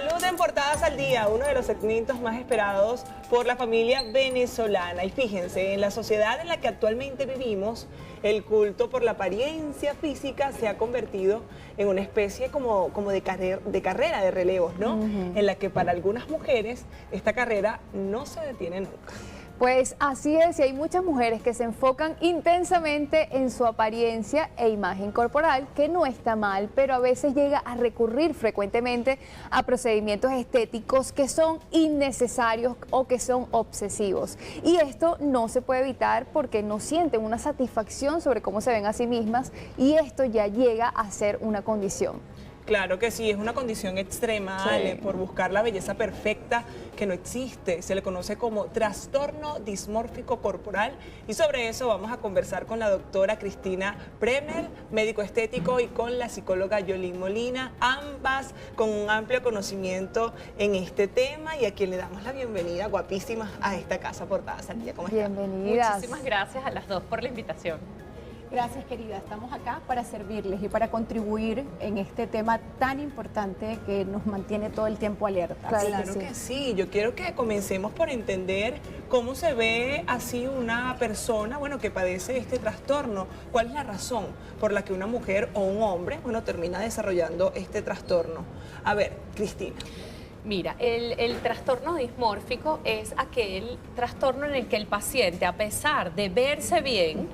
Salud en Portadas al Día, uno de los segmentos más esperados por la familia venezolana. Y fíjense, en la sociedad en la que actualmente vivimos, el culto por la apariencia física se ha convertido en una especie como de carrera de relevos, ¿no? En la que para algunas mujeres esta carrera no se detiene nunca. Pues así es, y hay muchas mujeres que se enfocan intensamente en su apariencia e imagen corporal, que no está mal, pero a veces llega a recurrir frecuentemente a procedimientos estéticos que son innecesarios o que son obsesivos. Y esto no se puede evitar porque no sienten una satisfacción sobre cómo se ven a sí mismas, y esto ya llega a ser una condición. Claro que sí, es una condición extrema, Ale, por buscar la belleza perfecta que no existe. Se le conoce como trastorno dismórfico corporal, y sobre eso vamos a conversar con la doctora Cristina Premer, médico estético, y con la psicóloga Yolín Molina, ambas con un amplio conocimiento en este tema, y a quien le damos la bienvenida, guapísimas, a esta casa Portadas al Día. ¿Cómo están? Bienvenidas. Muchísimas gracias a las dos por la invitación. Gracias, querida. Estamos acá para servirles y para contribuir en este tema tan importante que nos mantiene todo el tiempo alerta. Claro que sí. Yo quiero que comencemos por entender cómo se ve así una persona, bueno, que padece este trastorno. ¿Cuál es la razón por la que una mujer o un hombre, bueno, termina desarrollando este trastorno? A ver, Cristina. Mira, el trastorno dismórfico es aquel trastorno en el que el paciente, a pesar de verse bien,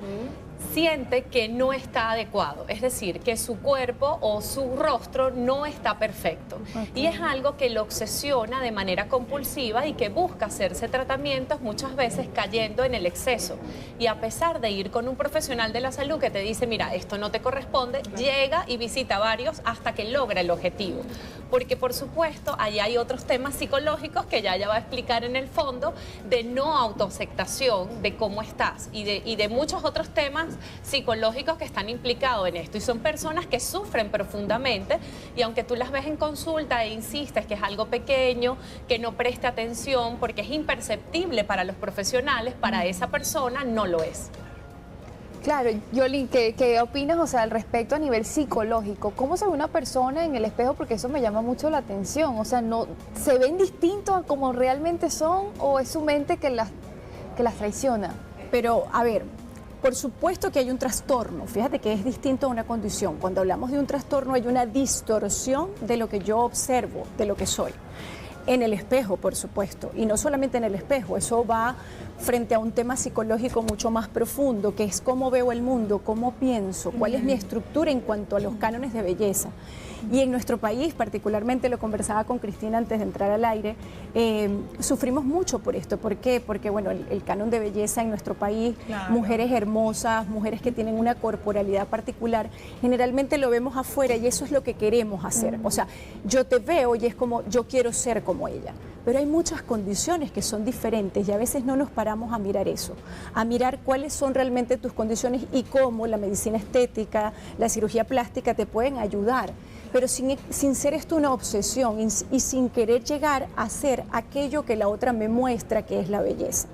siente que no está adecuado, es decir, que su cuerpo o su rostro no está perfecto. Y es algo que lo obsesiona de manera compulsiva y que busca hacerse tratamientos, muchas veces cayendo en el exceso. Y a pesar de ir con un profesional de la salud que te dice, mira, esto no te corresponde, llega y visita varios hasta que logra el objetivo. Porque por supuesto, ahí hay otros temas psicológicos que ya va a explicar en el fondo, de no autoaceptación de cómo estás y de muchos otros temas psicológicos que están implicados en esto, y son personas que sufren profundamente, y aunque tú las ves en consulta e insistes que es algo pequeño, que no preste atención porque es imperceptible para los profesionales, para esa persona no lo es. Claro, Yolín, ¿qué opinas, o sea, al respecto a nivel psicológico? ¿Cómo se ve una persona en el espejo? Porque eso me llama mucho la atención. O sea, no, ¿se ven distintos a como realmente son, o es su mente que las traiciona? Pero, a ver, por supuesto que hay un trastorno. Fíjate que es distinto a una condición. Cuando hablamos de un trastorno hay una distorsión de lo que yo observo, de lo que soy. En el espejo, por supuesto, y no solamente en el espejo, eso va frente a un tema psicológico mucho más profundo, que es cómo veo el mundo, cómo pienso, cuál es mi estructura en cuanto a los cánones de belleza. Y en nuestro país, particularmente, lo conversaba con Cristina antes de entrar al aire, sufrimos mucho por esto. ¿Por qué? Porque, bueno, el canon de belleza en nuestro país, mujeres hermosas, mujeres que tienen una corporalidad particular, generalmente lo vemos afuera y eso es lo que queremos hacer. O sea, yo te veo y es como, yo quiero ser como ella. Pero hay muchas condiciones que son diferentes y a veces no nos paramos a mirar eso, a mirar cuáles son realmente tus condiciones y cómo la medicina estética, la cirugía plástica te pueden ayudar, pero sin ser esto una obsesión y sin querer llegar a ser aquello que la otra me muestra que es la belleza.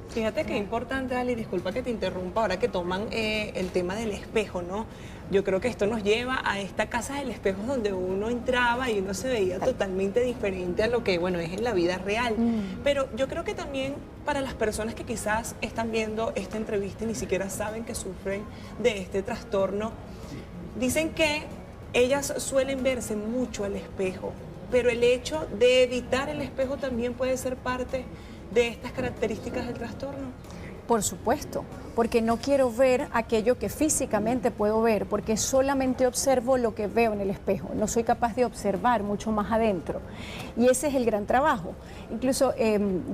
Fíjate que importante, Ali, disculpa que te interrumpa, ahora que toman el tema del espejo, ¿no? Yo creo que esto nos lleva a esta casa del espejo donde uno entraba y uno se veía totalmente diferente a lo que, bueno, es en la vida real. Pero yo creo que también para las personas que quizás están viendo esta entrevista y ni siquiera saben que sufren de este trastorno, dicen que ellas suelen verse mucho al espejo, pero el hecho de evitar el espejo también puede ser parte de estas características del trastorno. Por supuesto, porque no quiero ver aquello que físicamente puedo ver, porque solamente observo lo que veo en el espejo, no soy capaz de observar mucho más adentro. Y ese es el gran trabajo. Incluso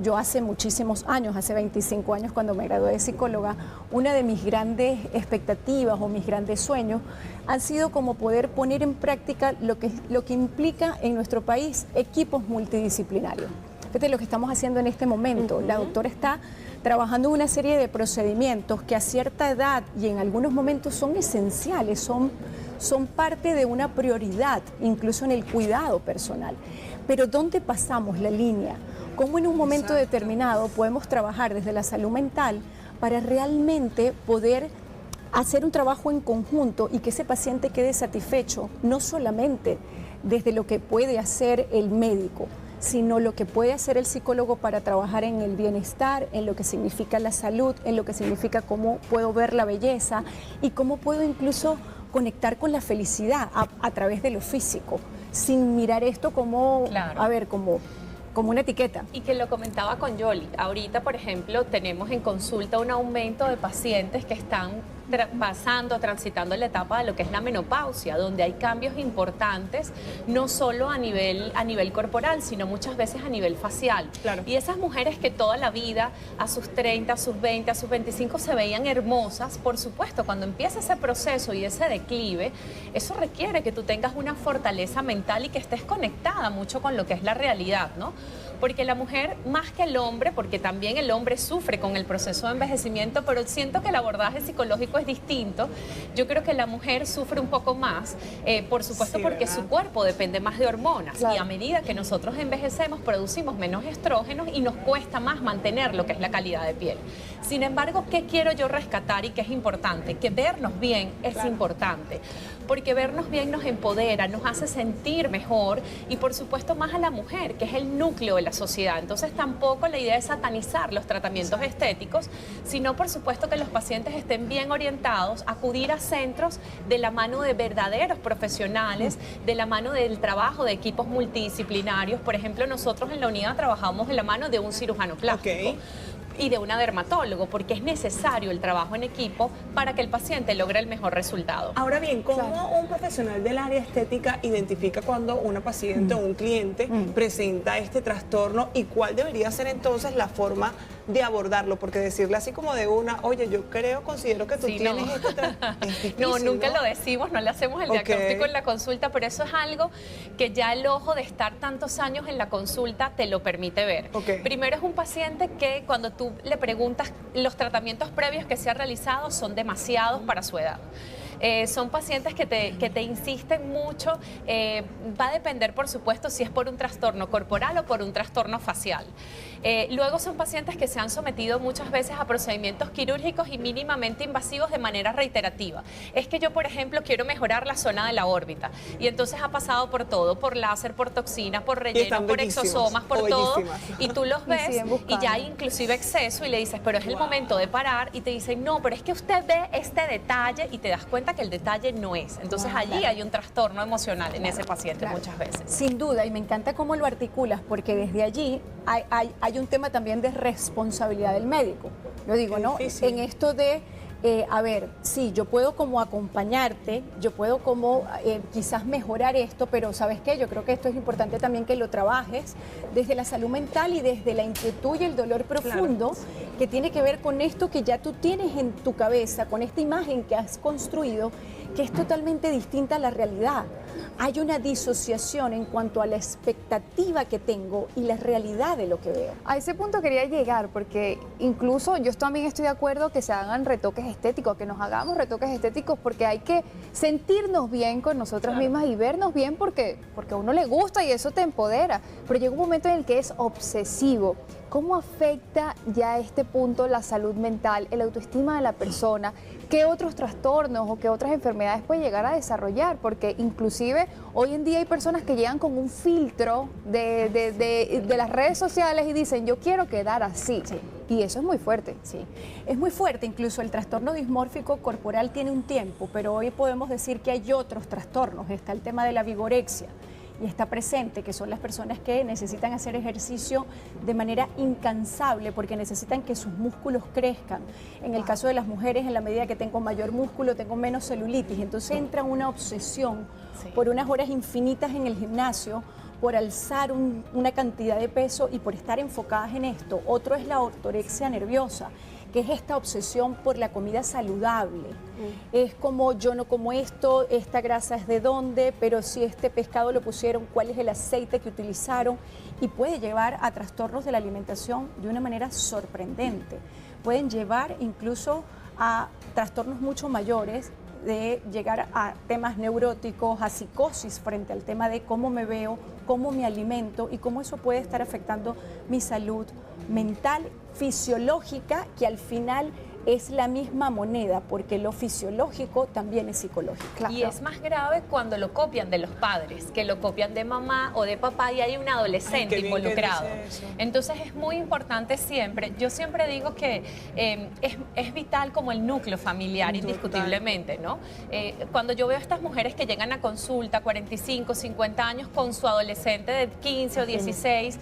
yo hace muchísimos años, hace 25 años cuando me gradué de psicóloga, una de mis grandes expectativas o mis grandes sueños han sido como poder poner en práctica lo que implica en nuestro país equipos multidisciplinarios. Fíjate lo que estamos haciendo en este momento. La doctora está trabajando una serie de procedimientos que a cierta edad y en algunos momentos son esenciales, son parte de una prioridad, incluso en el cuidado personal. Pero ¿dónde pasamos la línea? ¿Cómo en un momento determinado podemos trabajar desde la salud mental para realmente poder hacer un trabajo en conjunto y que ese paciente quede satisfecho, no solamente desde lo que puede hacer el médico, sino lo que puede hacer el psicólogo para trabajar en el bienestar, en lo que significa la salud, en lo que significa cómo puedo ver la belleza y cómo puedo incluso conectar con la felicidad a través de lo físico, sin mirar esto como, Claro. a ver, como una etiqueta. Y que lo comentaba con Yoli. Ahorita, por ejemplo, tenemos en consulta un aumento de pacientes que están transitando la etapa de lo que es la menopausia, donde hay cambios importantes, no solo a nivel corporal, sino muchas veces a nivel facial. Claro. Y esas mujeres que toda la vida, a sus 30, a sus 20, a sus 25, se veían hermosas, por supuesto, cuando empieza ese proceso y ese declive, eso requiere que tú tengas una fortaleza mental y que estés conectada mucho con lo que es la realidad, ¿no? Porque la mujer, más que el hombre, porque también el hombre sufre con el proceso de envejecimiento, pero siento que el abordaje psicológico es distinto. Yo creo que la mujer sufre un poco más, por supuesto, Sí, porque ¿verdad? su cuerpo depende más de hormonas. Claro. Y a medida que nosotros envejecemos, producimos menos estrógenos y nos cuesta más mantener lo que es la calidad de piel. Sin embargo, ¿qué quiero yo rescatar y qué es importante? Que vernos bien es Claro. importante. Porque vernos bien nos empodera, nos hace sentir mejor y por supuesto más a la mujer, que es el núcleo de la sociedad. Entonces tampoco la idea es satanizar los tratamientos estéticos, sino por supuesto que los pacientes estén bien orientados, acudir a centros de la mano de verdaderos profesionales, de la mano del trabajo de equipos multidisciplinarios. Por ejemplo, nosotros en la unidad trabajamos de la mano de un cirujano plástico. Ok. Y de una dermatólogo, porque es necesario el trabajo en equipo para que el paciente logre el mejor resultado. Ahora bien, ¿cómo Claro. un profesional del área estética identifica cuando una paciente o un cliente presenta este trastorno y cuál debería ser entonces la forma de abordarlo? Porque decirle así como de una, oye, yo considero que tú Sí, tienes no. este es difícil, No, nunca ¿no? lo decimos, no le hacemos el Ok. diagnóstico en la consulta, pero eso es algo que ya el ojo de estar tantos años en la consulta te lo permite ver. Ok. Primero es un paciente que cuando tú le preguntas los tratamientos previos que se han realizado son demasiados para su edad. Son pacientes que te insisten mucho, va a depender por supuesto si es por un trastorno corporal o por un trastorno facial. Luego son pacientes que se han sometido muchas veces a procedimientos quirúrgicos y mínimamente invasivos de manera reiterativa. Es que yo, por ejemplo, quiero mejorar la zona de la órbita y entonces ha pasado por todo, por láser, por toxina, por relleno, están por bellísimos, exosomas, por o todo, bellísimas. y tú los Y ves siguen y buscando. ya hay inclusive exceso y le dices, pero es el momento de parar y te dicen, no, pero es que usted ve este detalle y te das cuenta que el detalle no es. Entonces allí hay un trastorno emocional en ese paciente Claro. muchas veces. Sin duda, y me encanta cómo lo articulas, porque desde allí hay un tema también de responsabilidad del médico. Lo digo, Qué ¿no? difícil. En esto de, a ver, sí, yo puedo como acompañarte, yo puedo como quizás mejorar esto, pero ¿sabes qué? Yo creo que esto es importante también que lo trabajes desde la salud mental y desde la inquietud y el dolor profundo que tiene que ver con esto que ya tú tienes en tu cabeza, con esta imagen que has construido, que es totalmente distinta a la realidad. Hay una disociación en cuanto a la expectativa que tengo y la realidad de lo que veo. A ese punto quería llegar, porque incluso yo también estoy de acuerdo que se hagan retoques estéticos, que nos hagamos retoques estéticos, porque hay que sentirnos bien con nosotras mismas y vernos bien porque a uno le gusta y eso te empodera. Pero llega un momento en el que es obsesivo. ¿Cómo afecta ya a este punto la salud mental, el autoestima de la persona? ¿Qué otros trastornos o qué otras enfermedades puede llegar a desarrollar? Porque inclusive hoy en día hay personas que llegan con un filtro de las redes sociales y dicen, yo quiero quedar así. Sí. Y eso es muy fuerte. Sí, es muy fuerte, incluso el trastorno dismórfico corporal tiene un tiempo, pero hoy podemos decir que hay otros trastornos. Está el tema de la vigorexia y está presente, que son las personas que necesitan hacer ejercicio de manera incansable porque necesitan que sus músculos crezcan. En el caso de las mujeres, en la medida que tengo mayor músculo, tengo menos celulitis, entonces entra una obsesión Sí. por unas horas infinitas en el gimnasio, por alzar una cantidad de peso y por estar enfocadas en esto. Otro es la ortorexia nerviosa, que es esta obsesión por la comida saludable. Es como yo no como esto, esta grasa es de dónde, pero si este pescado lo pusieron, cuál es el aceite que utilizaron, y puede llevar a trastornos de la alimentación de una manera sorprendente. Pueden llevar incluso a trastornos mucho mayores, de llegar a temas neuróticos, a psicosis frente al tema de cómo me veo, cómo me alimento y cómo eso puede estar afectando mi salud mental, fisiológica, que al final es la misma moneda, porque lo fisiológico también es psicológico. Claro. Y es más grave cuando lo copian de los padres, que lo copian de mamá o de papá y hay un adolescente Ay, qué bien que involucrado. dice eso. Entonces es muy importante siempre, yo siempre digo que es vital como el núcleo familiar, Total. indiscutiblemente, ¿no? Cuando yo veo a estas mujeres que llegan a consulta, 45, 50 años, con su adolescente de 15 o 16,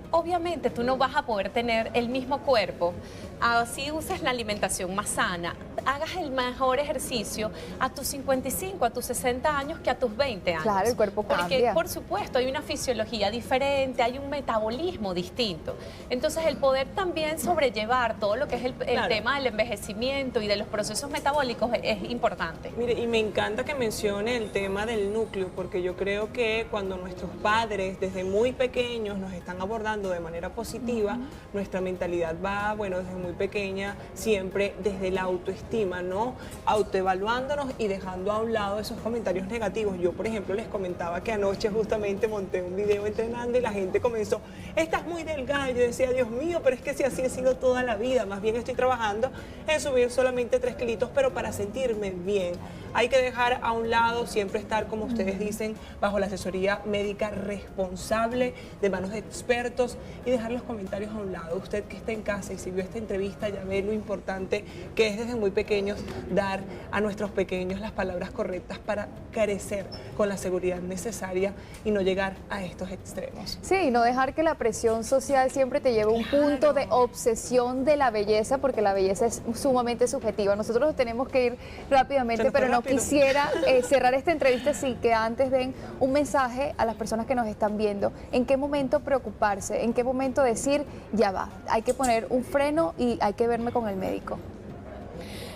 obviamente tú no vas a poder tener el mismo cuerpo, así uses la alimentación más sana, hagas el mejor ejercicio a tus 55, a tus 60 años que a tus 20 años. Claro, el cuerpo Porque, cambia. por supuesto, hay una fisiología diferente, hay un metabolismo distinto. Entonces, el poder también sobrellevar todo lo que es el Claro. tema del envejecimiento y de los procesos metabólicos es importante. Mire, y me encanta que mencione el tema del núcleo, porque yo creo que cuando nuestros padres desde muy pequeños nos están abordando de manera positiva, nuestra mentalidad va, bueno, desde muy pequeña, siempre desde la autoestima, ¿no? Autoevaluándonos y dejando a un lado esos comentarios negativos. Yo, por ejemplo, les comentaba que anoche justamente monté un video entrenando y la gente comenzó, estás muy delgada. Yo decía, Dios mío, pero es que si así he sido toda la vida, más bien estoy trabajando en subir solamente 3 kilitos, pero para sentirme bien. Hay que dejar a un lado, siempre estar, como ustedes dicen, bajo la asesoría médica responsable, de manos de expertos, y dejar los comentarios a un lado. Usted que está en casa y si vio esta entrevista, ya ve lo importante que es desde muy pequeños dar a nuestros pequeños las palabras correctas para crecer con la seguridad necesaria y no llegar a estos extremos. Sí, no dejar que la presión social siempre te lleve a un punto de obsesión de la belleza, porque la belleza es sumamente subjetiva. Nosotros tenemos que ir rápidamente, Se nos fue pero no rápido. quisiera cerrar esta entrevista sin que antes den un mensaje a las personas que nos están viendo. ¿En qué momento preocuparse? ¿En qué momento decir, ya va, hay que poner un freno y hay que verme con el médico?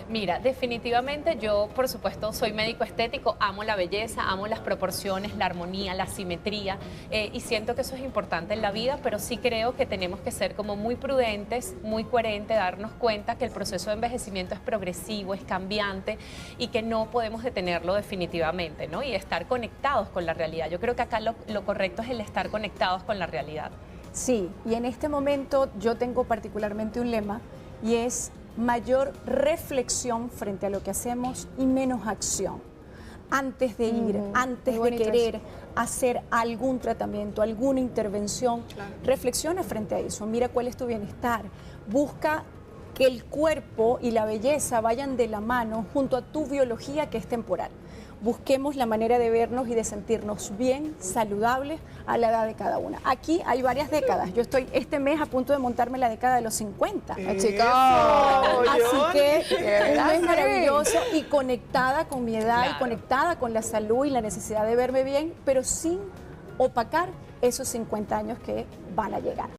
Mira, definitivamente yo, por supuesto, soy médico estético, amo la belleza, amo las proporciones, la armonía, la simetría, y siento que eso es importante en la vida, pero sí creo que tenemos que ser como muy prudentes, muy coherentes, darnos cuenta que el proceso de envejecimiento es progresivo, es cambiante y que no podemos detenerlo definitivamente, ¿no? Y estar conectados con la realidad. Yo creo que acá lo correcto es el estar conectados con la realidad. Sí, y en este momento yo tengo particularmente un lema y es mayor reflexión frente a lo que hacemos y menos acción. Antes de ir, antes muy de bonito querer hacer algún tratamiento, alguna intervención, Claro. reflexiona frente a eso, mira cuál es tu bienestar, busca que el cuerpo y la belleza vayan de la mano junto a tu biología que es temporal. Busquemos la manera de vernos y de sentirnos bien, saludables a la edad de cada una. Aquí hay varias décadas. Yo estoy este mes a punto de montarme la década de los 50. Chicos, Así que un mes Sí. maravilloso y conectada con mi edad y Claro. conectada con la salud y la necesidad de verme bien, pero sin opacar esos 50 años que van a llegar.